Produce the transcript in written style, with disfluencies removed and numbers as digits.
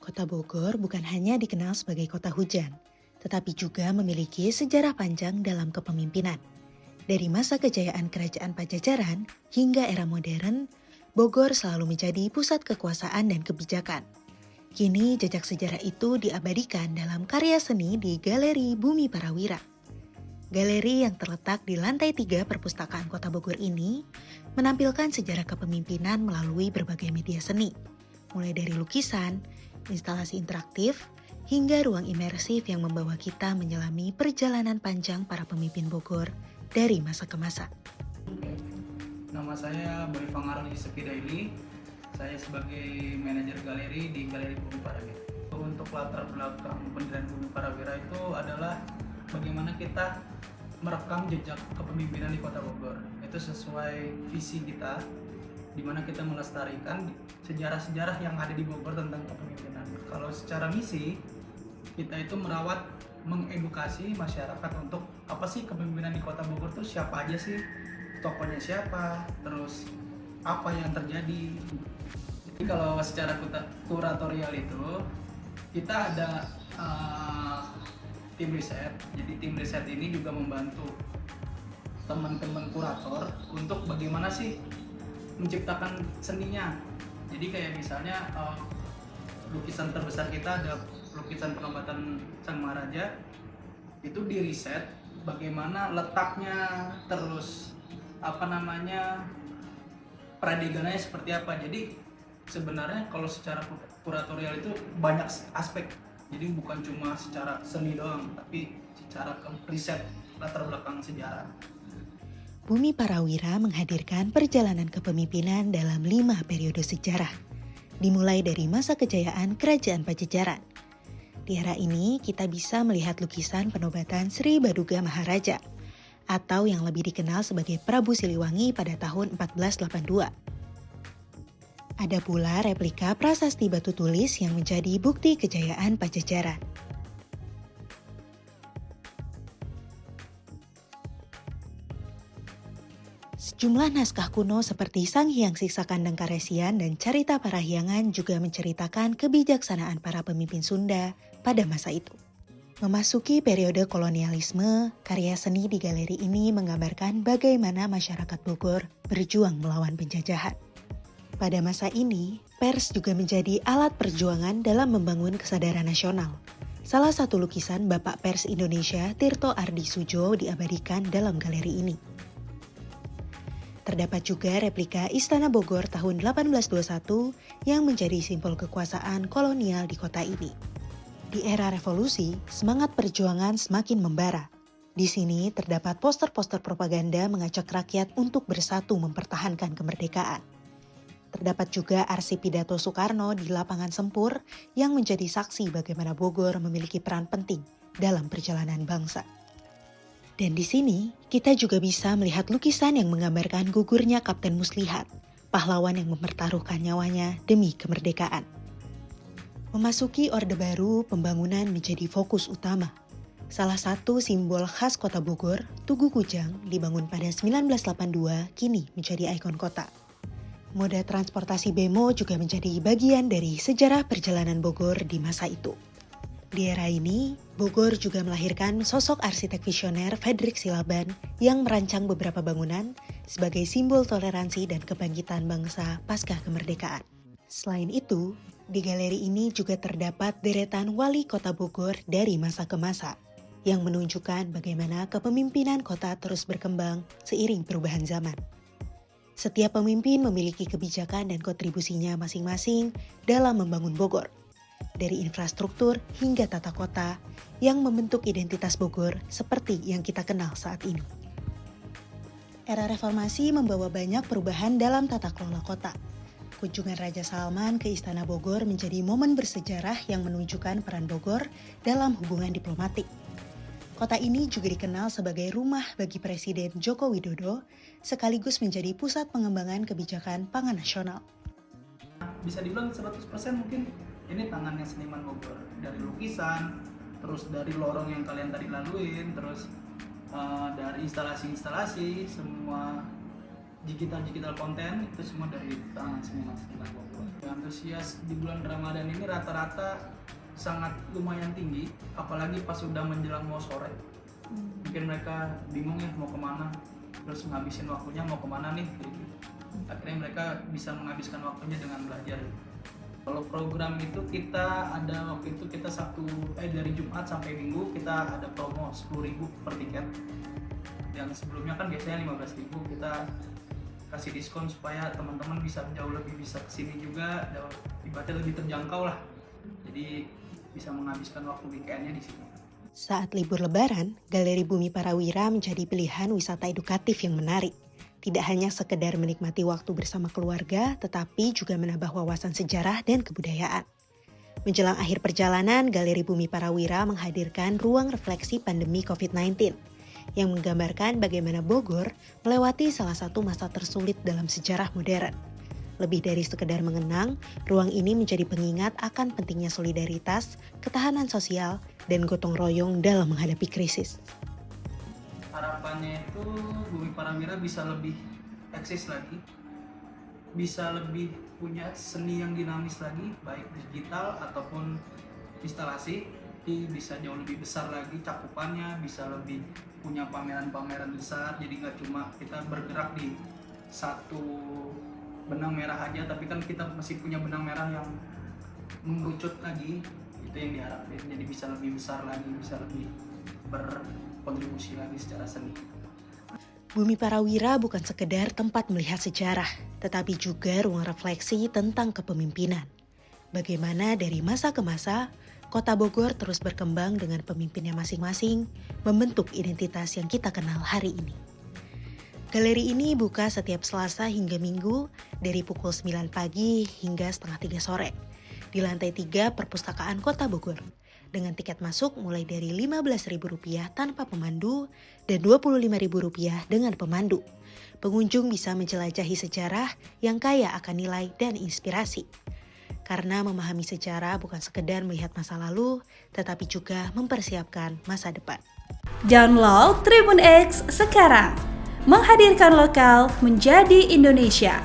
Kota Bogor bukan hanya dikenal sebagai kota hujan, tetapi juga memiliki sejarah panjang dalam kepemimpinan. Dari masa kejayaan Kerajaan Pajajaran hingga era modern, Bogor selalu menjadi pusat kekuasaan dan kebijakan. Kini jejak sejarah itu diabadikan dalam karya seni di Galeri Bumi Parawira. Galeri yang terletak di lantai 3 Perpustakaan Kota Bogor ini menampilkan sejarah kepemimpinan melalui berbagai media seni, mulai dari lukisan, instalasi interaktif, hingga ruang imersif yang membawa kita menyelami perjalanan panjang para pemimpin Bogor dari masa ke masa. Nama saya Boy Pangaroli Sepidaili. Saya sebagai manajer galeri di Galeri Bumi Parawira. Untuk latar belakang pendirian Bumi Parawira itu adalah bagaimana kita merekam jejak kepemimpinan di Kota Bogor. Itu sesuai visi kita, di mana kita melestarikan sejarah-sejarah yang ada di Bogor tentang kepemimpinan. Kalau secara misi, kita itu merawat, mengedukasi masyarakat untuk apa sih kepemimpinan di Kota Bogor tuh, siapa aja sih, tokohnya siapa, terus apa yang terjadi. Jadi kalau secara kuratorial itu, kita ada tim riset. Jadi tim riset ini juga membantu teman-teman kurator untuk bagaimana sih menciptakan seninya. Jadi kayak misalnya lukisan terbesar kita ada lukisan penobatan Sang Maharaja, itu di riset bagaimana letaknya, terus pradegananya seperti apa. Jadi sebenarnya kalau secara kuratorial itu banyak aspek. Jadi bukan cuma secara seni doang, tapi secara riset latar belakang sejarah. Bumi Parawira menghadirkan perjalanan kepemimpinan dalam 5 periode sejarah, dimulai dari masa kejayaan Kerajaan Pajajaran. Di era ini, kita bisa melihat lukisan penobatan Sri Baduga Maharaja, atau yang lebih dikenal sebagai Prabu Siliwangi pada tahun 1482. Ada pula replika prasasti batu tulis yang menjadi bukti kejayaan Pajajaran. Sejumlah naskah kuno seperti Sang Hyang Siksa Kandang Karesian dan Carita Parahyangan juga menceritakan kebijaksanaan para pemimpin Sunda pada masa itu. Memasuki periode kolonialisme, karya seni di galeri ini menggambarkan bagaimana masyarakat Bogor berjuang melawan penjajahan. Pada masa ini, pers juga menjadi alat perjuangan dalam membangun kesadaran nasional. Salah satu lukisan Bapak Pers Indonesia, Tirto Ardi Sujo, diabadikan dalam galeri ini. Terdapat juga replika Istana Bogor tahun 1821 yang menjadi simbol kekuasaan kolonial di kota ini. Di era revolusi, semangat perjuangan semakin membara. Di sini terdapat poster-poster propaganda mengajak rakyat untuk bersatu mempertahankan kemerdekaan. Terdapat juga arsip pidato Soekarno di Lapangan Sempur yang menjadi saksi bagaimana Bogor memiliki peran penting dalam perjalanan bangsa. Dan di sini, kita juga bisa melihat lukisan yang menggambarkan gugurnya Kapten Muslihat, pahlawan yang mempertaruhkan nyawanya demi kemerdekaan. Memasuki Orde Baru, pembangunan menjadi fokus utama. Salah satu simbol khas kota Bogor, Tugu Kujang, dibangun pada 1982, kini menjadi ikon kota. Moda transportasi bemo juga menjadi bagian dari sejarah perjalanan Bogor di masa itu. Di era ini, Bogor juga melahirkan sosok arsitek visioner Fredrik Silaban yang merancang beberapa bangunan sebagai simbol toleransi dan kebangkitan bangsa pasca kemerdekaan. Selain itu, di galeri ini juga terdapat deretan wali kota Bogor dari masa ke masa yang menunjukkan bagaimana kepemimpinan kota terus berkembang seiring perubahan zaman. Setiap pemimpin memiliki kebijakan dan kontribusinya masing-masing dalam membangun Bogor. Dari infrastruktur hingga tata kota yang membentuk identitas Bogor seperti yang kita kenal saat ini. Era reformasi membawa banyak perubahan dalam tata kelola kota. Kunjungan Raja Salman ke Istana Bogor menjadi momen bersejarah yang menunjukkan peran Bogor dalam hubungan diplomatik. Kota ini juga dikenal sebagai rumah bagi Presiden Joko Widodo, sekaligus menjadi pusat pengembangan kebijakan pangan nasional. Bisa dibilang 100% mungkin ini tangannya seniman Bogor, dari lukisan, terus dari lorong yang kalian tadi laluin, terus dari instalasi-instalasi, semua digital konten itu semua dari tangan seniman Bogor. Antusias di bulan Ramadan ini rata-rata sangat lumayan tinggi, apalagi pas sudah menjelang mau sore. Mungkin mereka bingung ya mau kemana, terus ngabisin waktunya mau kemana nih gitu. Akhirnya mereka bisa menghabiskan waktunya dengan belajar. Kalau program itu kita ada waktu itu kita dari Jumat sampai Minggu kita ada promo 10.000 per tiket. Yang sebelumnya kan biasanya 15.000, kita kasih diskon supaya teman-teman bisa jauh lebih bisa kesini juga, ibaratnya lebih terjangkau lah. Jadi bisa menghabiskan waktu weekendnya di sini. Saat libur Lebaran, Galeri Bumi Parawira menjadi pilihan wisata edukatif yang menarik. Tidak hanya sekedar menikmati waktu bersama keluarga, tetapi juga menambah wawasan sejarah dan kebudayaan. Menjelang akhir perjalanan, Galeri Bumi Parawira menghadirkan ruang refleksi pandemi COVID-19 yang menggambarkan bagaimana Bogor melewati salah satu masa tersulit dalam sejarah modern. Lebih dari sekedar mengenang, ruang ini menjadi pengingat akan pentingnya solidaritas, ketahanan sosial, dan gotong royong dalam menghadapi krisis. Harapannya itu Bumi Parawira bisa lebih eksis lagi, bisa lebih punya seni yang dinamis lagi, baik digital ataupun instalasi, bisa jauh lebih besar lagi cakupannya, bisa lebih punya pameran-pameran besar, jadi nggak cuma kita bergerak di satu benang merah aja, tapi kan kita masih punya benang merah yang mengerucut lagi, itu yang diharapkan, jadi bisa lebih besar lagi, bisa lebih berkontribusi lagi secara seni. Bumi Parawira bukan sekedar tempat melihat sejarah, tetapi juga ruang refleksi tentang kepemimpinan. Bagaimana dari masa ke masa, Kota Bogor terus berkembang dengan pemimpinnya masing-masing, membentuk identitas yang kita kenal hari ini. Galeri ini buka setiap Selasa hingga Minggu dari pukul 9 pagi hingga setengah 3 sore di lantai 3 Perpustakaan Kota Bogor dengan tiket masuk mulai dari Rp15.000 tanpa pemandu dan Rp25.000 dengan pemandu. Pengunjung bisa menjelajahi sejarah yang kaya akan nilai dan inspirasi. Karena memahami sejarah bukan sekedar melihat masa lalu, tetapi juga mempersiapkan masa depan. Download Tribun X sekarang, menghadirkan lokal menjadi Indonesia.